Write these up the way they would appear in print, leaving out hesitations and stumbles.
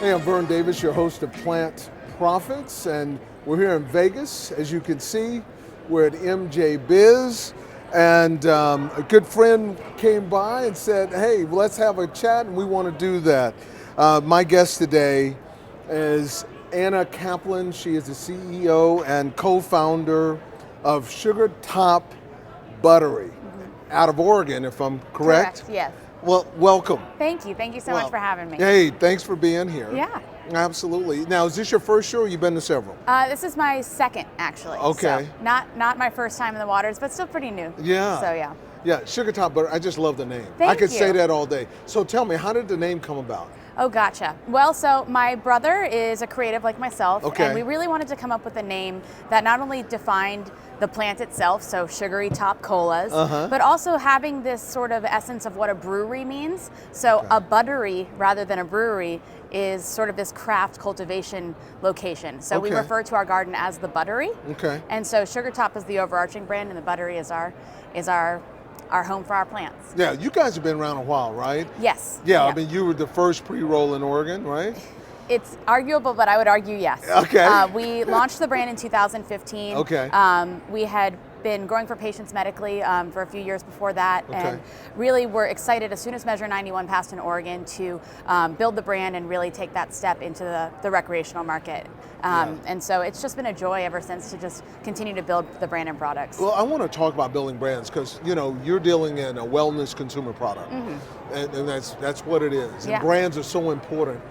Hey, I'm Vern Davis, your host of Plant Profits, and we're here in Vegas. As you can see, we're at MJBiz, and a good friend came by and said, hey, let's have a chat, and we want to do that. My guest today is Jarrod Kaplan. She is the CEO and co-founder of SugarTop Buddery, out of Oregon, if I'm correct. Correct, yes. Well, welcome. Thank you so much for having me. Hey, thanks for being here. Yeah. Absolutely. Now, is this your first show or you've been to several? This is my second, actually. Okay. So not my first time in the waters, but still pretty new. Yeah. So yeah. Yeah, SugarTop Buddery, I just love the name. Thank I could you. say that all day. So tell me, how did the name come about? Oh, gotcha. Well, so my brother is a creative like myself, Okay. and we really wanted to come up with a name that not only defined the plant itself, so sugary top colas, but also having this sort of essence of what a brewery means. So a buttery rather than a brewery is sort of this craft cultivation location. So we refer to our garden as the Buddery. Okay. And so SugarTop is the overarching brand, and the Buddery is our home for our plants. Yeah, you guys have been around a while, right? Yes. Yeah, I mean, you were the first pre-roll in Oregon, right? It's arguable, but I would argue yes. Okay. We launched the brand in 2015. Okay. We had been growing for patients medically for a few years before that, Okay. and really were excited as soon as Measure 91 passed in Oregon to build the brand and really take that step into the recreational market. And so it's just been a joy ever since to just continue to build the brand and products. Well, I want to talk about building brands because, you know, you're dealing in a wellness consumer product, and that's what it is. Yeah. And brands are so important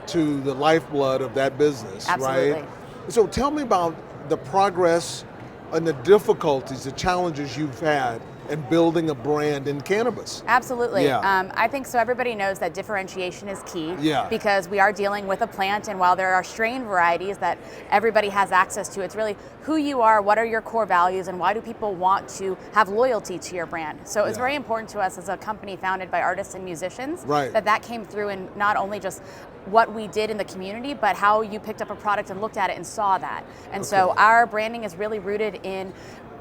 to the lifeblood of that business, Absolutely. right? So tell me about the progress and the difficulties, the challenges you've had in building a brand in cannabis. Absolutely. Yeah. I think so. Everybody knows that differentiation is key, Yeah. because we are dealing with a plant, and while there are strain varieties that everybody has access to, it's really who you are, what are your core values, and why do people want to have loyalty to your brand. So it's very important to us as a company founded by artists and musicians that came through in not only just what we did in the community, but how you picked up a product and looked at it and saw that. And so our branding is really rooted in,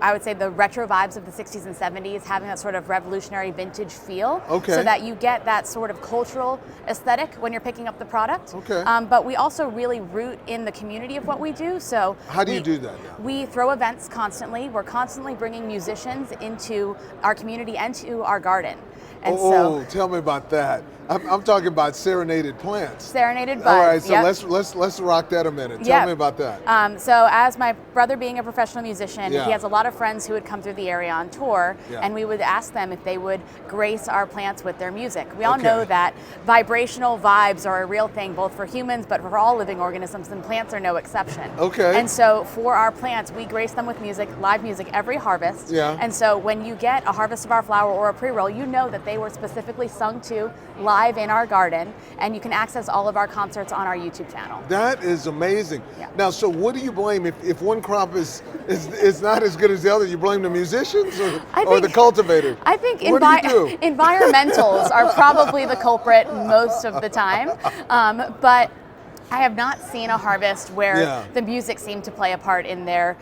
I would say, the retro vibes of the 60s and 70s, having that sort of revolutionary vintage feel, so that you get that sort of cultural aesthetic when you're picking up the product. But we also really root in the community of what we do. So how do you do that now? We throw events constantly. We're constantly bringing musicians into our community and to our garden. And so tell me about that. I'm talking about serenaded plants. Serenaded buds. All right, so let's rock that a minute. Tell me about that. So as my brother being a professional musician, Yeah. he has a lot of friends who would come through the area on tour, and we would ask them if they would grace our plants with their music. We all know that vibrational vibes are a real thing, both for humans, but for all living organisms, and plants are no exception. And so for our plants, we grace them with music, live music, every harvest. And so when you get a harvest of our flower or a pre-roll, you know that they were specifically sung to live in our garden, and you can access all of our concerts on our YouTube channel. That is amazing. Yeah. Now, so what do you blame if one crop is not as good as the other? You blame the musicians or the cultivator? I think what do you do? environmentals are probably the culprit most of the time, but I have not seen a harvest where the music seemed to play a part in their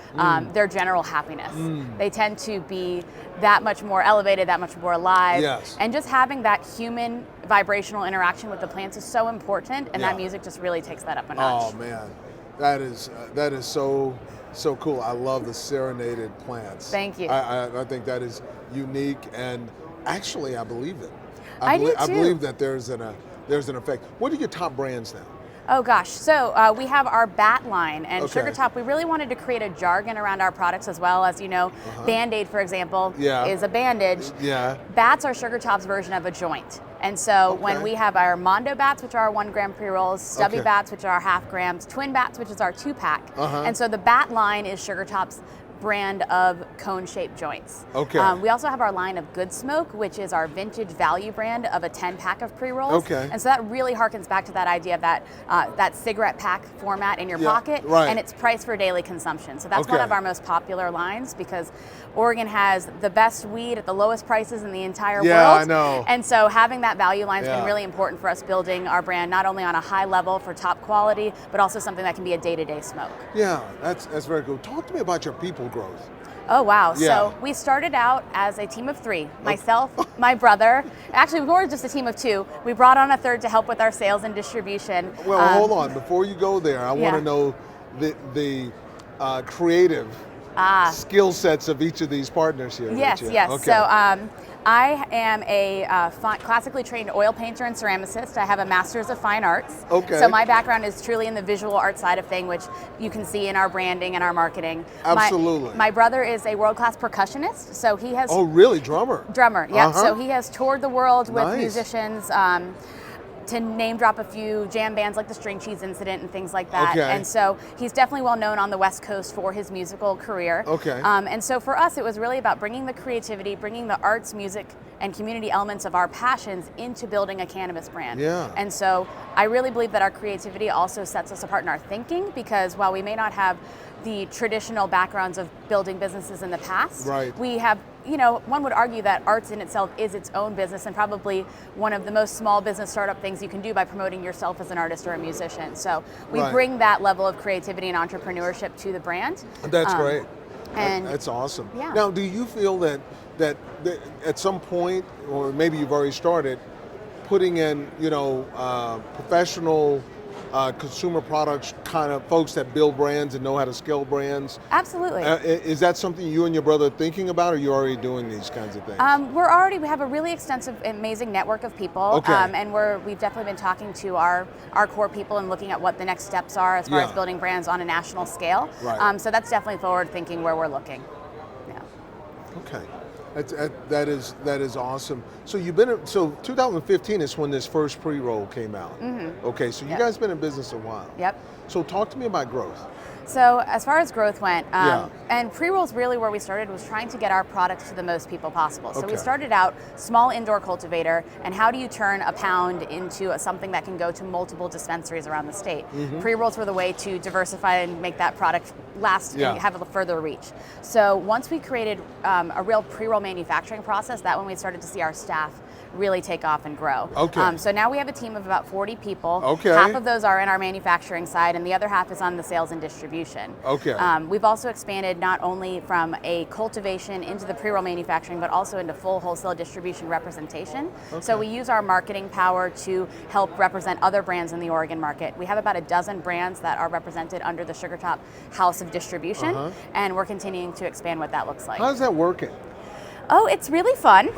general happiness. They tend to be that much more elevated, that much more alive, and just having that human vibrational interaction with the plants is so important, and that music just really takes that up a notch. Oh man, that is so cool. I love the serenaded plants. Thank you. I think that is unique, and actually I believe it. I do too. I believe that there's an effect. What are your top brands now? Oh gosh, so we have our bat line, and SugarTop, we really wanted to create a jargon around our products as well. As you know, Band-Aid, for example, is a bandage. Bats are SugarTop's version of a joint. And so when we have our Mondo bats, which are our 1 gram pre-rolls, stubby bats, which are our half grams, twin bats, which is our 2-pack. And so the bat line is SugarTop's brand of cone-shaped joints. We also have our line of Good Smoke, which is our vintage value brand of a 10-pack of pre-rolls. And so that really harkens back to that idea of that cigarette pack format in your pocket, and it's priced for daily consumption. So that's one of our most popular lines, because Oregon has the best weed at the lowest prices in the entire world. I know. And so having that value line has been really important for us building our brand, not only on a high level for top quality, but also something that can be a day-to-day smoke. Yeah, that's very cool. Talk to me about your people. incredible growth. Oh, wow. Yeah. So we started out as a team of 3, myself, my brother. Actually, we were just a team of 2. We brought on a third to help with our sales and distribution. Well, hold on. Before you go there, I want to know the creative skill sets of each of these partners here. Yes, yes. Okay. So I am a classically trained oil painter and ceramicist. I have a master's of fine arts. Okay. So my background is truly in the visual art side of thing, which you can see in our branding and our marketing. Absolutely. My brother is a world-class percussionist, so he has... Oh, really? Drummer? Drummer, yeah. So he has toured the world with musicians, to name drop a few jam bands like the String Cheese Incident and things like that. Okay. And so he's definitely well known on the West Coast for his musical career. Okay. And so for us, it was really about bringing the creativity, bringing the arts, music, and community elements of our passions into building a cannabis brand. Yeah. And so I really believe that our creativity also sets us apart in our thinking, because while we may not have the traditional backgrounds of building businesses in the past, we have, one would argue that arts in itself is its own business, and probably one of the most small business startup things you can do by promoting yourself as an artist or a musician. So we bring that level of creativity and entrepreneurship to the brand. That's great. And that's awesome. Yeah. Now, do you feel that at some point, or maybe you've already started, putting in, professional consumer products kind of folks that build brands and know how to scale brands? Absolutely. Is that something you and your brother are thinking about, or are you already doing these kinds of things? We have a really extensive, amazing network of people. Okay. And we've definitely been talking to our core people and looking at what the next steps are as far as building brands on a national scale. Right. So that's definitely forward thinking where we're looking. Yeah. Okay. That is awesome. So 2015 is when this first pre-roll came out. Mm-hmm. Okay, so you guys been in business a while. Yep. So talk to me about growth. So as far as growth went, and pre-rolls really where we started was trying to get our products to the most people possible. So we started out small indoor cultivator, and how do you turn a pound into something that can go to multiple dispensaries around the state? Mm-hmm. Pre-rolls were the way to diversify and make that product last and have a further reach. So once we created a real pre-roll manufacturing process, that when we started to see our staff really take off and grow. Okay. So now we have a team of about 40 people. Okay. Half of those are in our manufacturing side, and the other half is on the sales and distribution. Okay. We've also expanded not only from a cultivation into the pre-roll manufacturing, but also into full wholesale distribution representation. Okay. So we use our marketing power to help represent other brands in the Oregon market. We have about a dozen brands that are represented under the SugarTop House of Distribution, and we're continuing to expand what that looks like. How's that working? Oh, it's really fun.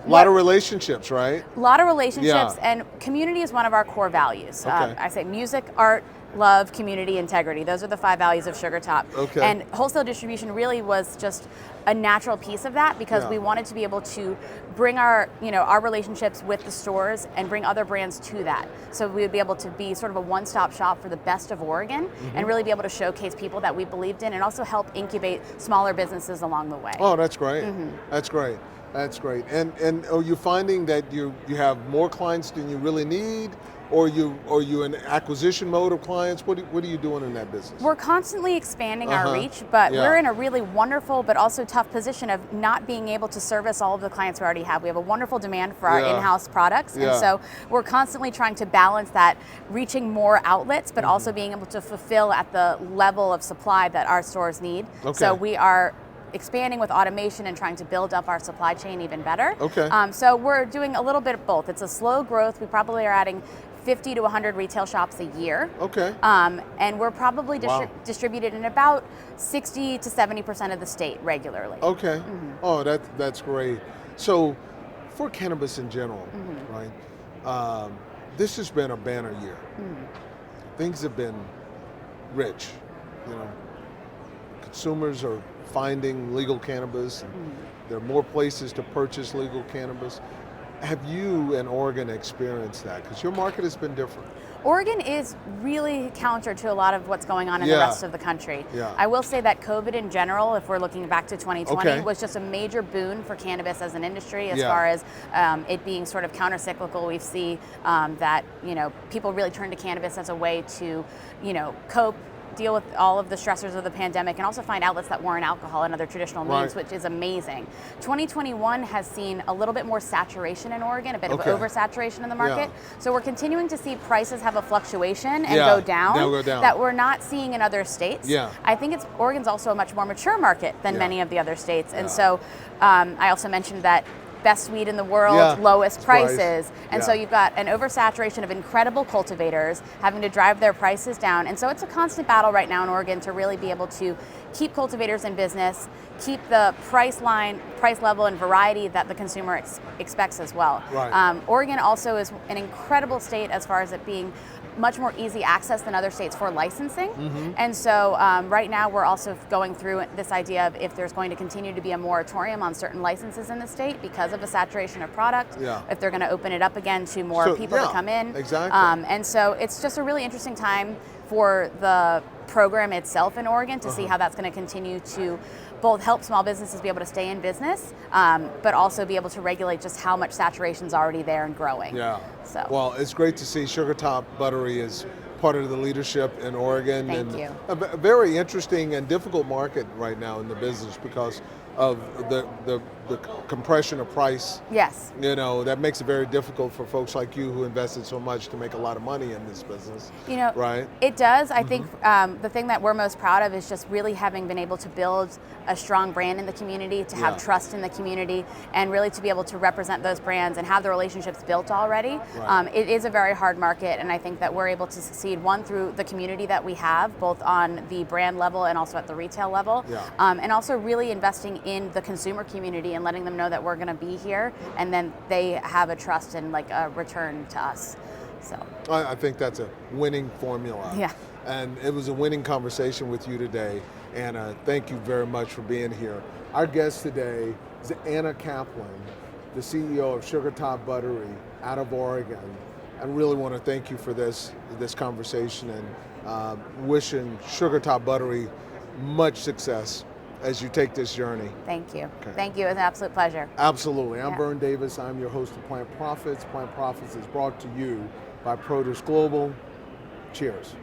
A lot of relationships, right? A lot of relationships, and community is one of our core values. Okay. I say music, art, love, community, integrity. Those are the 5 values of SugarTop. Okay. And wholesale distribution really was just a natural piece of that, because we wanted to be able to bring our relationships with the stores and bring other brands to that. So we would be able to be sort of a one-stop shop for the best of Oregon, and really be able to showcase people that we believed in, and also help incubate smaller businesses along the way. Oh, that's great. That's great. That's great. And are you finding that you have more clients than you really need, or you in acquisition mode of clients? What are you doing in that business? We're constantly expanding our reach, but we're in a really wonderful but also tough position of not being able to service all of the clients we already have. We have a wonderful demand for our in-house products, and so we're constantly trying to balance that, reaching more outlets, but also being able to fulfill at the level of supply that our stores need. Okay. So we are expanding with automation and trying to build up our supply chain even better. Okay. So we're doing a little bit of both. It's a slow growth. We probably are adding 50 to 100 retail shops a year. Okay. And we're probably distributed in about 60 to 70% of the state regularly. Okay. Oh, that's great. So for cannabis in general, right, this has been a banner year. Things have been rich. Consumers are finding legal cannabis, and there are more places to purchase legal cannabis. Have you in Oregon experienced that? Because your market has been different. Oregon is really counter to a lot of what's going on in the rest of the country. I will say that COVID in general, if we're looking back to 2020, was just a major boon for cannabis as an industry, as far as it being sort of counter-cyclical. We see that people really turn to cannabis as a way to cope deal with all of the stressors of the pandemic and also find outlets that weren't alcohol and other traditional means, which is amazing. 2021 has seen a little bit more saturation in Oregon, a bit of oversaturation in the market. So we're continuing to see prices have a fluctuation and go down that we're not seeing in other states. I think Oregon's also a much more mature market than many of the other states. And so I also mentioned that best weed in the world, lowest prices. And so you've got an oversaturation of incredible cultivators having to drive their prices down. And so it's a constant battle right now in Oregon to really be able to keep cultivators in business, keep the price level and variety that the consumer expects as well. Oregon also is an incredible state as far as it being much more easy access than other states for licensing. And so right now we're also going through this idea of if there's going to continue to be a moratorium on certain licenses in the state because of the saturation of product, if they're going to open it up again to more people to come in. And so it's just a really interesting time for the program itself in Oregon to see how that's going to continue to both help small businesses be able to stay in business, but also be able to regulate just how much saturation is already there and growing. So. Well, it's great to see SugarTop Buddery is part of the leadership in Oregon. Thank you. A very interesting and difficult market right now in the business because of the compression of price. You know, that makes it very difficult for folks like you who invested so much to make a lot of money in this business. You know, it does. I think the thing that we're most proud of is just really having been able to build a strong brand in the community, to have trust in the community, and really to be able to represent those brands and have the relationships built already. It is a very hard market, and I think that we're able to succeed, one, through the community that we have, both on the brand level and also at the retail level, and also really investing in the consumer community and letting them know that we're going to be here, and then they have a trust and like a return to us. So I think that's a winning formula. And it was a winning conversation with you today, Anna. Thank you very much for being here. Our guest today is Anna Kaplan, the CEO of SugarTop Buddery out of Oregon. I really want to thank you for this conversation, and wishing SugarTop Buddery much success as you take this journey. Thank you. Thank you. It was an absolute pleasure. Absolutely. I'm Vern Davis. I'm your host of Plant Profits. Plant Profits is brought to you by Produce Global. Cheers.